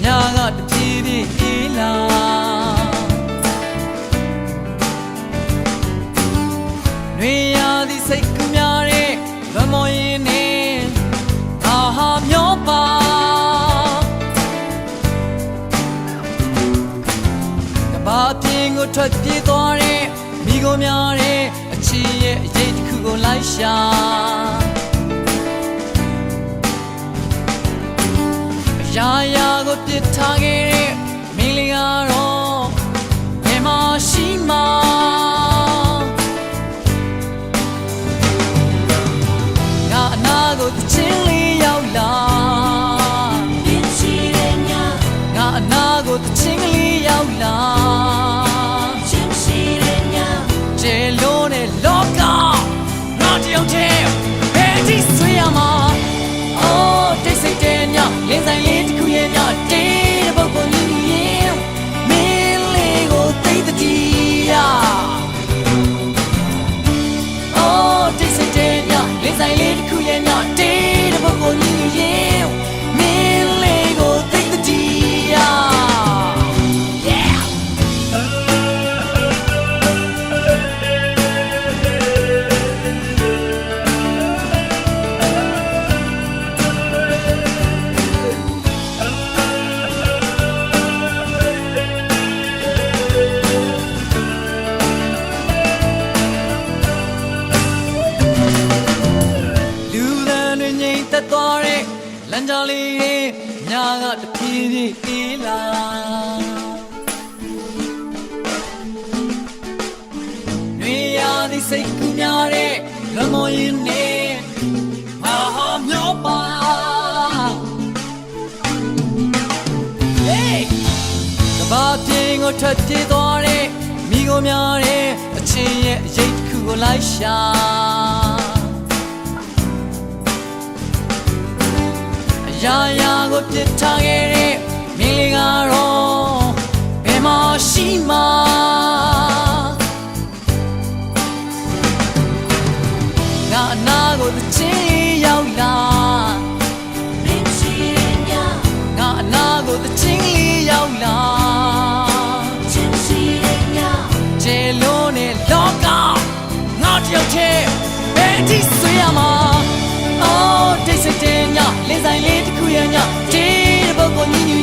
ညာကတပြေးပြေးအေးလာနွေရာသီစိတ်ကူးများတဲ့ဗမော်ရင်နဲ့အာဟာမျောပါကဘာပြင်းကိုထွက်ပြေးသွားတဲ့မိကိုများတဲ့အချီရဲ့အရေးတစ်ခုကိုလိုက်ရှာရာရာကိုပြစ်ထားခဲ့တဲ့မင်းလေးကတော့ဘယ်မှာရှိမှာငါအနာကိုတချင်းလေးရောက်လာပြစ်ချီတဲ့ညငါအနာကိုတချင်းလေးရောက်လာချင်းရှိတဲ့ညကျေလုံးနဲ့လောကငါတယောက်တည်းဘယ်ဒီဆွေးရမှာအိုးတိတ်ဆိတ်တဲ့ညလင်းဆိုင်လေးတစ်ခုရဲ့ညတေးတဲ့ပုဂ္ဂိုလ်ကြီးရင်မင်းလေးကိုသိတဲ့တီးရအိုးတိတ်ဆိတ်တဲ့ညလင်းဆိုင်လေးတစ်ခုရဲ့ညတေးတဲ့ပုဂ္ဂိုလ်ကြီးရင်မင်းလေးကိုသိတဲ့တီးရတက်သွားတဲ့လမ်းကြောင်းလေးတွေညာကတပြေးပြေးအေးလာနွေရာသီစိတ်ကူးများတဲ့လမော်ရင်နဲ့အာဟာမျောပါကဘာပြင်းကိုထွက်ပြေးသွားတဲ့မိကိုများတဲ့အချင်းရဲ့အရေးတစ်ခုကိုလိုက်ရှာရာရာကိုပြစ်ထားခဲ့တဲ့မင်းလေးကတော့ဘယ်မှာရှိမှာငါအနာကိုတချင်းရောက်လာမင်းရှိတဲ့ညငါအနာကိုတချင်းလေးရောက်လာချင်းရှိတဲ့ညကျေလုံးနဲ့လောကငါတယောက်တည်းဘယ်ဒီဆွေးရမှာအိုးတိတ်ဆိတ်တဲ့ညလင်းဆိုင်လေးတစ်ခုရဲ့ညတေးတဲ့ပုဂ္ဂိုလ်ညီ